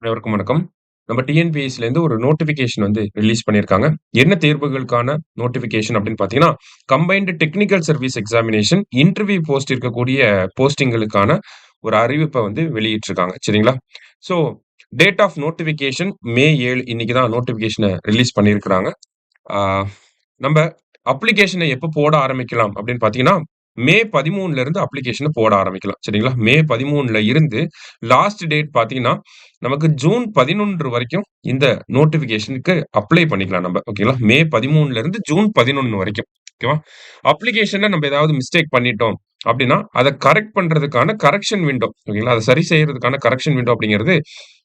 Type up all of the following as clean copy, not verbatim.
அனைவருக்கும் வணக்கம். நம்ம டிஎன்பிஎஸ்சிலேருந்து ஒரு நோட்டிஃபிகேஷன் வந்து ரிலீஸ் பண்ணியிருக்காங்க. என்ன தேர்வுகளுக்கான நோட்டிஃபிகேஷன் அப்படின்னு பார்த்தீங்கன்னா, combined technical service examination interview post இருக்கக்கூடிய போஸ்டிங்களுக்கான ஒரு அறிவிப்ப வந்து வெளியிட்டிருக்காங்க. சரிங்களா? ஸோ டேட் ஆஃப் நோட்டிஃபிகேஷன் மே 7 இன்னைக்கு தான் நோட்டிஃபிகேஷன ரிலீஸ் பண்ணியிருக்கிறாங்க. ஆ நம்ப அப்ளிகேஷன எப்ப போட ஆரம்பிக்கலாம் அப்படின்னு பார்த்தீங்கன்னா, மே 13ல இருந்து அப்ளிகேஷன போட ஆரம்பிக்கலாம். சரிங்களா? மே 13ல இருந்து லாஸ்ட் டேட் பார்த்தீங்கன்னா, நமக்கு ஜூன் 11 வரைக்கும் இந்த நோட்டிஃபிகேஷனுக்கு அப்ளை பண்ணிக்கலாம் நம்ப. ஓகேங்களா? மே 13ல இருந்து ஜூன் 11 வரைக்கும். ஓகேவா? அப்ளிகேஷன்ல நம்ம ஏதாவது மிஸ்டேக் பண்ணிட்டோம் அப்படின்னா, அத கரெக்ட் பண்றதுக்கான கரெக்ஷன் விண்டோ ஓகேங்களா? அத சரி செய்யறதுக்கான கரெக்ஷன் விண்டோ அப்படிங்கிறது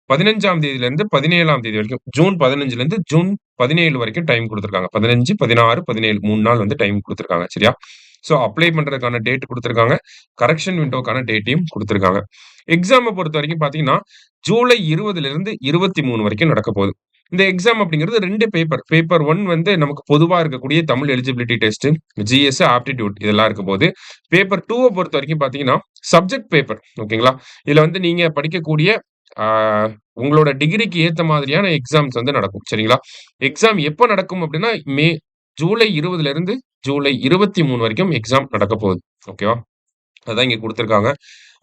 15ஆம் தேதியிலிருந்து 17ஆம் தேதி வரைக்கும் ஜூன் 15லிருந்து ஜூன் 17 வரைக்கும் டைம் குடுத்திருக்காங்க. 15, 16, 17 3 நாள் வந்து டைம் குடுத்திருக்காங்க. சரியா? சோ அப்ளை பண்றதுக்கான டேட் குடுத்திருக்காங்க. கரெக்ஷன் விண்டோக்கான டேட்டையும் குடுத்திருக்காங்க. எக்ஸாம பொறுத்தவரைக்கும் பார்த்தீங்கன்னா, ஜூலை 20லிருந்து 23 வரைக்கும் நடக்கப் போகுது. இந்த எக்ஸாம் அப்படிங்கிறது 2 பேப்பர். பேப்பர் 1 வந்து நமக்கு பொதுவா இருக்கக்கூடிய Tamil eligibility test, GS, aptitude இதெல்லாம் இருக்கபோது, பேப்பர் 2வ பொறுத்தவரைக்கும் பார்த்தீங்கன்னா, சப்ஜெக்ட் பேப்பர் ஓகேங்களா? இதுல வந்து நீங்க படிக்கக்கூடிய ஆ உங்களோட டிகிரிக்கு ஏத்த மாதிரியான எக்ஸாம்ஸ் வந்து நடக்கும். சரிங்களா? எக்ஸாம் எப்ப நடக்கும் அப்டின்னா, ஜூலை 20லிருந்து ஜூலை 23 வரைக்கும் எக்ஸாம் நடக்கப் போகுது. ஓகேவா? அதான் இங்க குடுத்திருக்காங்க.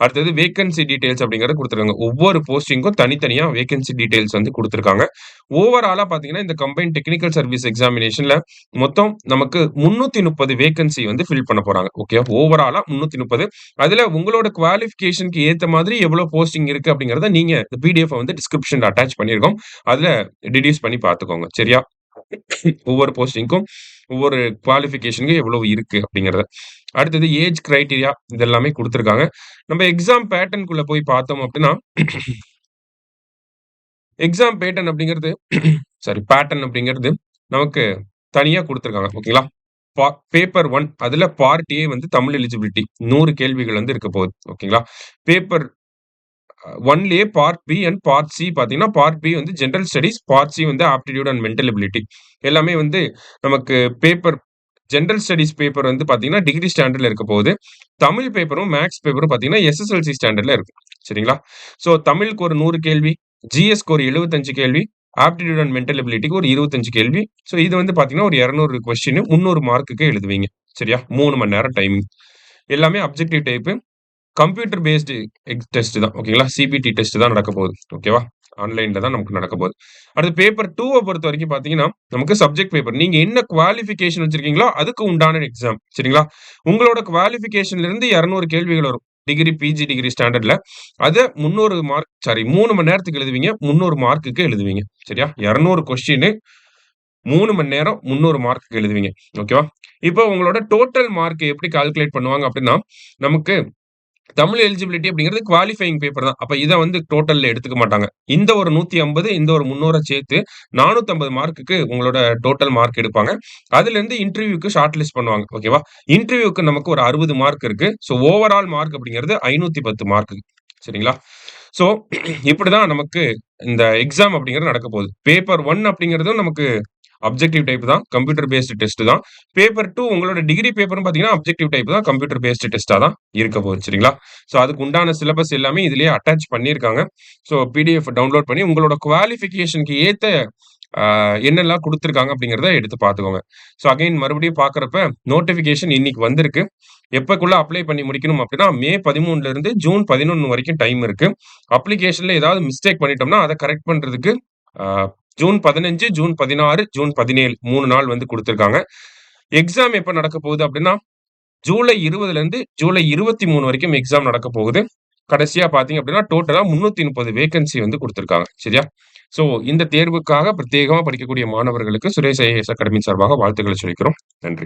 அடுத்தது வேக்கன்சி டீட்டெயில்ஸ் அப்படிங்கிறத குடுத்திருக்காங்க. ஒவ்வொரு போஸ்டிங்க்கும் தனித்தனியா வேக்கன்சி டீட்டெயில்ஸ் வந்து குடுத்திருக்காங்க. ஓவராலா பார்த்தீங்கன்னா, இந்த கம்பைன்ட் டெக்னிக்கல் சர்வீஸ் எக்ஸாமினேஷன்ல மொத்தம் நமக்கு 330 வேக்கன்சி வந்து ஃபில் பண்ண போறாங்க. ஓகே. ஓவராலா 330. அதுல உங்களோட குவாலிஃபிகேஷன்க்கு ஏத்த மாதிரி எவ்வளோ போஸ்டிங் இருக்கு அப்படிங்கிறத நீங்க இந்த பிடிஎஃப் வந்து டிஸ்கிரிப்ஷன்ல அட்டாச் பண்ணியிருக்கோம். அதுல டிடியூஸ் பண்ணி பார்த்துக்கோங்க. சரியா? ஒவ்வொரு போஸ்டிங்க்கும், ஒவ்வொரு குவாலிஃபிகேஷனுக்கு எவ்வளவு இருக்கு அப்படிங்கிறத. அடுத்தது ஏஜ் கிரைட்டீரியா இது எல்லாமே குடுத்திருக்காங்க. நம்ம எக்ஸாம் பேட்டர்ன்குள்ள போய் பார்த்தோம் அப்படின்னா, எக்ஸாம் பேட்டர்ன் அப்படிங்கிறது பேட்டர்ன் அப்படிங்கிறது நமக்கு தனியா குடுத்திருக்காங்க. ஓகேங்களா? பா பேப்பர் 1 அதுல பார்ட் ஏ வந்து தமிழ் எலிஜிபிலிட்டி 100 கேள்விகள் வந்து இருக்க போகுது. ஓகேங்களா? பேப்பர் 1லயே part B and part C பார்த்தீங்கன்னா, பார்ட் பி வந்து ஜெனரல் ஸ்டடீஸ், பார்ட் சி வந்து ஆப்டிட்யூட் அண்ட் மென்டல் எபிலிட்டி. எல்லாமே வந்து நமக்கு பேப்பர் ஜெனரல் ஸ்டடீஸ் பேப்பர் வந்து பார்த்தீங்கன்னா, டிகிரி ஸ்டாண்டர்ட்ல இருக்க போகுது. தமிழ் பேப்பரும், மேத்ஸ் பேப்பரும் பார்த்தீங்கன்னா, எஸ்எஸ்எல்சி ஸ்டாண்டர்ட்ல இருக்கு. சரிங்களா? ஸோ தமிழுக்கு ஒரு 100 கேள்வி, ஜிஎஸ்க்கு ஒரு 75 கேள்வி, ஆப்டிட்யூட் அண்ட் மென்டல் எபிலிட்டிக்கு ஒரு 25 கேள்வி. ஸோ இது வந்து பார்த்தீங்கன்னா, ஒரு 200 கொஸ்டின் 300 மார்க்குக்கு எழுதுவீங்க. சரியா? 3 மணி நேரம் டைமிங். எல்லாமே objective type. Computer based test தான். ஓகேங்களா? சிபிடி டெஸ்ட் தான் நடக்க போகுது. ஓகேவா? ஆன்லைன்ல தான் நமக்கு நடக்க போகுது. அடுத்து பேப்பர் 2வ பொறுத்தவரைக்கும் பார்த்தீங்கன்னா, நமக்கு சப்ஜெக்ட் பேப்பர். நீங்க என்ன குவாலிஃபிகேஷன் வச்சிருக்கீங்களோ, அதுக்கு உண்டான எக்ஸாம். சரிங்களா? உங்களோட குவாலிஃபிகேஷன்ல இருந்து 200 கேள்விகள் வரும். டிகிரி, பிஜி டிகிரி ஸ்டாண்டர்ட்ல. அத 3 மணி நேரத்துக்கு எழுதுவீங்க. 300 மார்க்குக்கு எழுதுவீங்க. சரியா? 200 கொஸ்டின் 3 மணி நேரம் 300 மார்க்குக்கு எழுதுவீங்க. ஓகேவா? இப்போ உங்களோட டோட்டல் மார்க் எப்படி கால்குலேட் பண்ணுவாங்க அப்படின்னா, நமக்கு தமிழ் எலிஜிபிலிட்டி அப்படிங்கிறது குவாலிஃபையிங் பேப்பர் தான். அப்ப இத வந்து டோட்டல்ல எடுத்துக்க மாட்டாங்க. இந்த ஒரு 150, இந்த ஒரு 300 சேர்த்து 450 மார்க்குக்கு உங்களோட டோட்டல் மார்க் எடுப்பாங்க. அதிலிருந்து இன்டர்வியூக்கு ஷார்ட் லிஸ்ட் பண்ணுவாங்க. ஓகேவா? இன்டர்வியூக்கு நமக்கு ஒரு 60 மார்க் இருக்கு. ஸோ ஓவரால் மார்க் அப்படிங்கிறது 510 மார்க். சரிங்களா? ஸோ இப்படிதான் நமக்கு இந்த எக்ஸாம் அப்படிங்கிறது நடக்க போகுது. பேப்பர் 1 அப்படிங்கிறதும் நமக்கு அப்ஜெக்டிவ் டைப் தான். கம்ப்யூட்டர் பேஸ்டு டெஸ்ட் தான். பேப்பர் 2 உங்களோட டிகிரி பேப்பரும் பார்த்தீங்கன்னா, அப்ஜெக்டிவ் டைப் தான். கம்ப்யூட்டர் பேஸ்டு டெஸ்ட்டா தான் இருக்க போகுது. சரிங்களா? ஸோ அதுக்கு உண்டான சிலபஸ் எல்லாமே இதிலேயே அட்டாச் பண்ணியிருக்காங்க. ஸோ பிடிஎஃப் டவுன்லோட் பண்ணி உங்களோட குவாலிஃபிகேஷனுக்கு ஏத்த என்னெல்லாம் குடுத்துருக்காங்க அப்படிங்கிறத எடுத்து பார்த்துக்கோங்க. ஸோ அகைன் மறுபடியும் பார்க்குறப்ப நோட்டிஃபிகேஷன் இன்னைக்கு வந்திருக்கு. எப்பக்குள்ள அப்ளை பண்ணி முடிக்கணும் அப்படின்னா, மே 13ல இருந்து ஜூன் 11 வரைக்கும் டைம் இருக்கு. அப்ளிகேஷன்ல ஏதாவது மிஸ்டேக் பண்ணிட்டோம்னா, அத கரெக்ட் பண்றதுக்கு அ ஜூன் 15, ஜூன் 16, ஜூன் 17 3 நாள் வந்து குடுத்திருக்காங்க. எக்ஸாம் எப்ப நடக்க போகுது அப்படின்னா, ஜூலை 20ல ஜூலை 23 வரைக்கும் எக்ஸாம் நடக்க போகுது. கடைசியா பார்த்தீங்க அப்படின்னா, டோட்டலா 330 வேக்கன்சி வந்து குடுத்திருக்காங்க. சரியா? ஸோ இந்த தேர்வுக்காக பிரத்யேகமா படிக்கக்கூடிய மாணவர்களுக்கு சுரேஷ் ஐஏஎஸ் அகாடமி சார்பாக வாழ்த்துக்களை சொல்லிக்கிறோம். நன்றி.